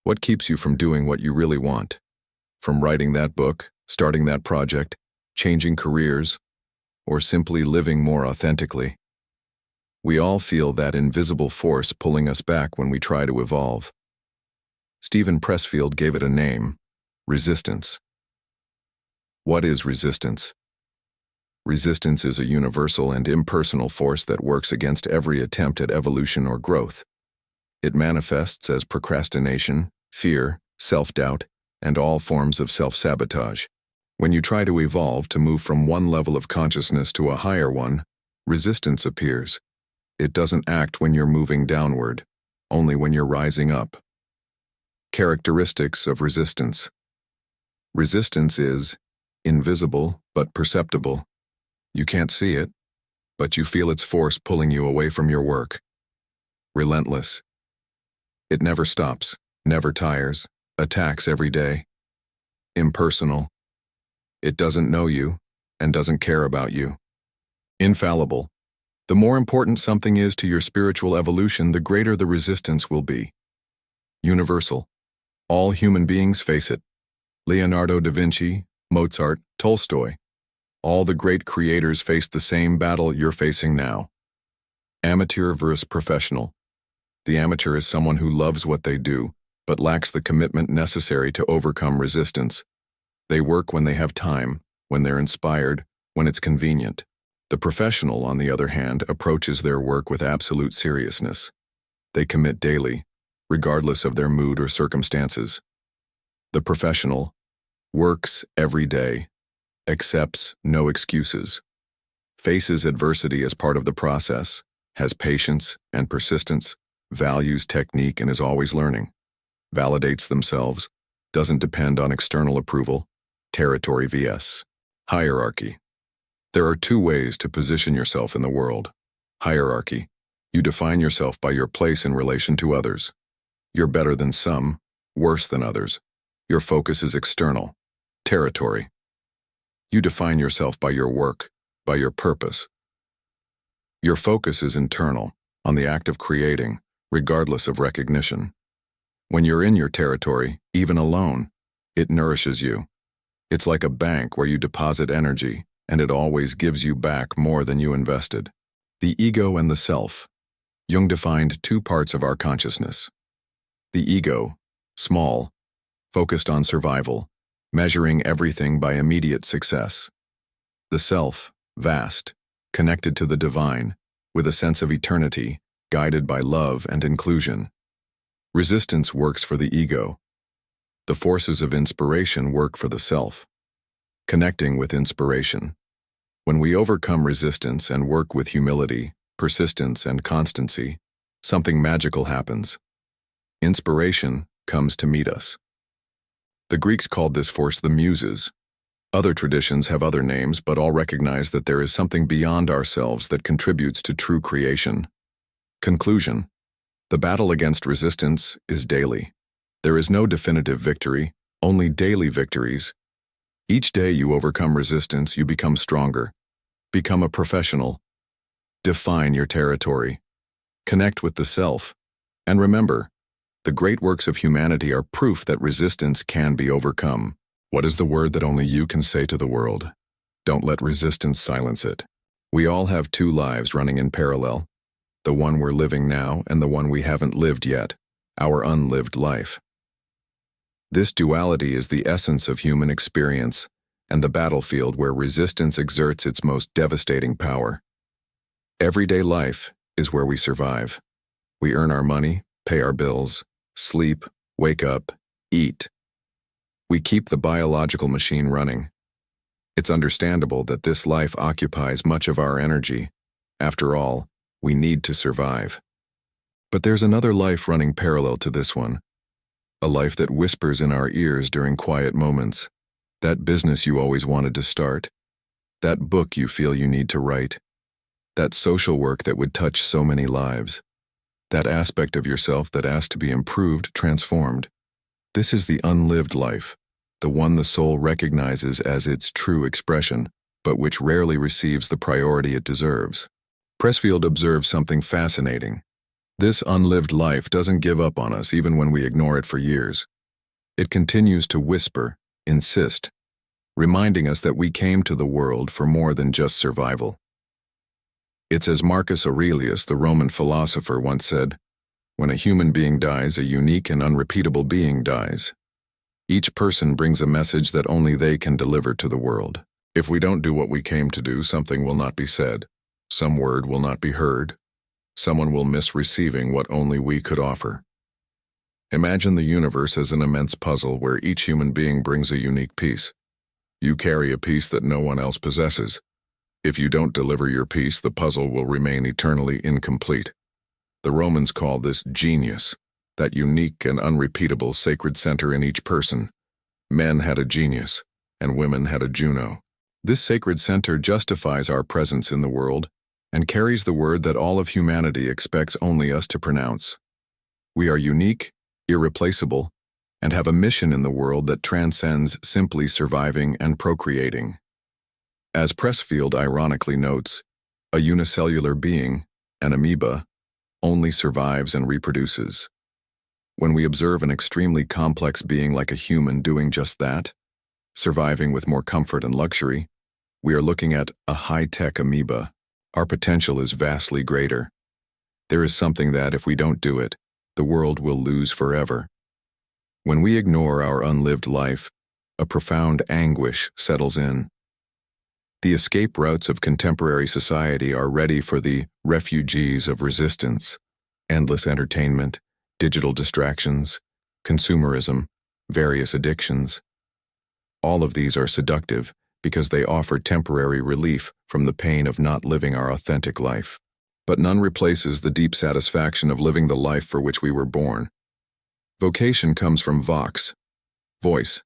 What keeps you from doing what you really want? From writing that book, starting that project, changing careers, or simply living more authentically? We all feel that invisible force pulling us back when we try to evolve. Steven Pressfield gave it a name: resistance. What is resistance? Resistance is a universal and impersonal force that works against every attempt at evolution or growth. It manifests as procrastination, fear, self-doubt, and all forms of self-sabotage. When you try to evolve to move from one level of consciousness to a higher one, resistance appears. It doesn't act when you're moving downward, only when you're rising up. Characteristics of resistance. Resistance is invisible but perceptible. You can't see it, but you feel its force pulling you away from your work. Relentless. It never stops, never tires, attacks every day. Impersonal. It doesn't know you and doesn't care about you. Infallible. The more important something is to your spiritual evolution, the greater the resistance will be. Universal. All human beings face it. Leonardo da Vinci, Mozart, Tolstoy. All the great creators faced the same battle you're facing now. Amateur versus professional. The amateur is someone who loves what they do, but lacks the commitment necessary to overcome resistance. They work when they have time, when they're inspired, when it's convenient. The professional, on the other hand, approaches their work with absolute seriousness. They commit daily, regardless of their mood or circumstances. The professional works every day, accepts no excuses, faces adversity as part of the process, has patience and persistence, values technique and is always learning, validates themselves, doesn't depend on external approval. Territory vs. Hierarchy. There are two ways to position yourself in the world. Hierarchy. You define yourself by your place in relation to others. You're better than some, worse than others. Your focus is external. Territory. You define yourself by your work, by your purpose. Your focus is internal, on the act of creating, regardless of recognition. When you're in your territory, even alone, it nourishes you. It's like a bank where you deposit energy, and it always gives you back more than you invested. The ego and the self. Jung defined two parts of our consciousness. The ego, small, focused on survival, measuring everything by immediate success. The self, vast, connected to the divine, with a sense of eternity, guided by love and inclusion. Resistance works for the ego. The forces of inspiration work for the self. Connecting with inspiration. When we overcome resistance and work with humility, persistence, and constancy, something magical happens. Inspiration comes to meet us. The Greeks called this force the Muses. Other traditions have other names, but all recognize that there is something beyond ourselves that contributes to true creation. Conclusion. The battle against resistance is daily. There is no definitive victory, only daily victories. Each day you overcome resistance, you become stronger. Become a professional. Define your territory. Connect with the self. And remember, the great works of humanity are proof that resistance can be overcome. What is the word that only you can say to the world? Don't let resistance silence it. We all have two lives running in parallel. The one we're living now and the one we haven't lived yet, our unlived life. This duality is the essence of human experience and the battlefield where resistance exerts its most devastating power. Everyday life is where we survive. We earn our money, pay our bills, sleep, wake up, eat. We keep the biological machine running. It's understandable that this life occupies much of our energy. After all, we need to survive. But there's another life running parallel to this one. A life that whispers in our ears during quiet moments. That business you always wanted to start. That book you feel you need to write. That social work that would touch so many lives. That aspect of yourself that asks to be improved, transformed. This is the unlived life, the one the soul recognizes as its true expression, but which rarely receives the priority it deserves. Pressfield observes something fascinating. This unlived life doesn't give up on us even when we ignore it for years. It continues to whisper, insist, reminding us that we came to the world for more than just survival. It's as Marcus Aurelius, the Roman philosopher, once said, "When a human being dies, a unique and unrepeatable being dies. Each person brings a message that only they can deliver to the world. If we don't do what we came to do, something will not be said. Some word will not be heard. Someone will miss receiving what only we could offer." Imagine the universe as an immense puzzle where each human being brings a unique piece. You carry a piece that no one else possesses. If you don't deliver your piece, the puzzle will remain eternally incomplete. The Romans called this genius, that unique and unrepeatable sacred center in each person. Men had a genius, and women had a Juno. This sacred center justifies our presence in the world and carries the word that all of humanity expects only us to pronounce. We are unique, irreplaceable, and have a mission in the world that transcends simply surviving and procreating. As Pressfield ironically notes, a unicellular being, an amoeba, only survives and reproduces. When we observe an extremely complex being like a human doing just that, surviving with more comfort and luxury, we are looking at a high-tech amoeba. Our potential is vastly greater. There is something that, if we don't do it, the world will lose forever. When we ignore our unlived life, a profound anguish settles in. The escape routes of contemporary society are ready for the refugees of resistance: endless entertainment, digital distractions, consumerism, various addictions. All of these are seductive because they offer temporary relief from the pain of not living our authentic life. But none replaces the deep satisfaction of living the life for which we were born. Vocation comes from vox, voice.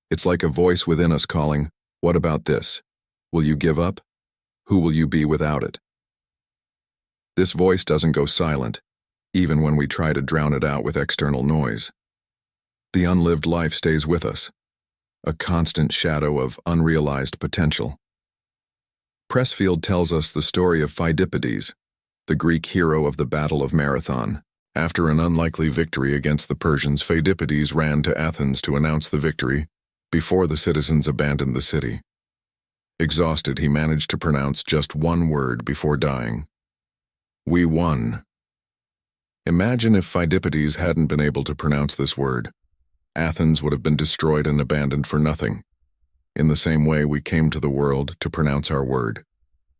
It's like a voice within us calling, "What about this? Will you give up? Who will you be without it?" This voice doesn't go silent, even when we try to drown it out with external noise. The unlived life stays with us, a constant shadow of unrealized potential. Pressfield tells us the story of Pheidippides, the Greek hero of the Battle of Marathon. After an unlikely victory against the Persians, Pheidippides ran to Athens to announce the victory before the citizens abandoned the city. Exhausted, he managed to pronounce just one word before dying: "We won." Imagine if Pheidippides hadn't been able to pronounce this word. Athens would have been destroyed and abandoned for nothing. In the same way, we came to the world to pronounce our word.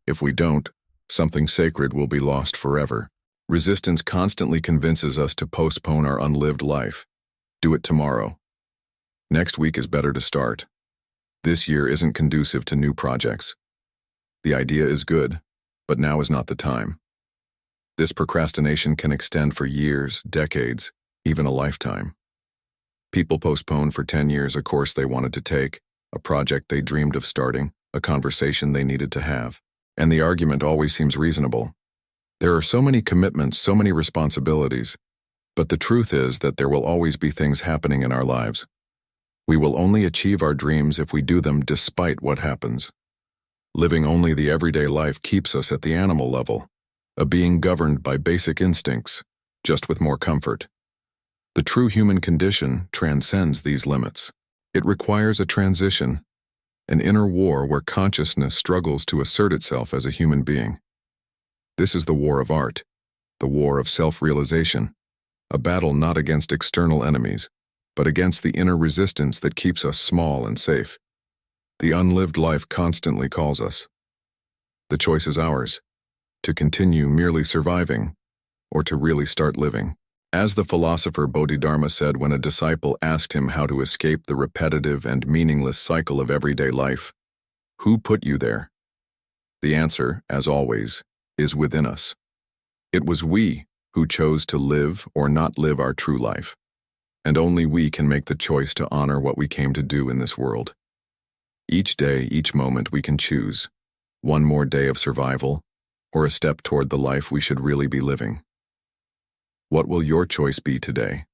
If we don't, something sacred will be lost forever. Resistance constantly convinces us to postpone our unlived life. Do it tomorrow. Next week is better to start. This year isn't conducive to new projects. The idea is good, but now is not the time. This procrastination can extend for years, decades, even a lifetime. People postpone for 10 years a course they wanted to take, a project they dreamed of starting, a conversation they needed to have. And the argument always seems reasonable. There are so many commitments, so many responsibilities, but the truth is that there will always be things happening in our lives. We will only achieve our dreams if we do them despite what happens. Living only the everyday life keeps us at the animal level, a being governed by basic instincts, just with more comfort. The true human condition transcends these limits. It requires a transition, an inner war where consciousness struggles to assert itself as a human being. This is the war of art, the war of self-realization, a battle not against external enemies, but against the inner resistance that keeps us small and safe. The unlived life constantly calls us. The choice is ours, to continue merely surviving, or to really start living. As the philosopher Bodhidharma said when a disciple asked him how to escape the repetitive and meaningless cycle of everyday life, "Who put you there?" The answer, as always, is within us. It was we who chose to live or not live our true life, and only we can make the choice to honor what we came to do in this world. Each day, each moment, we can choose one more day of survival or a step toward the life we should really be living. What will your choice be today?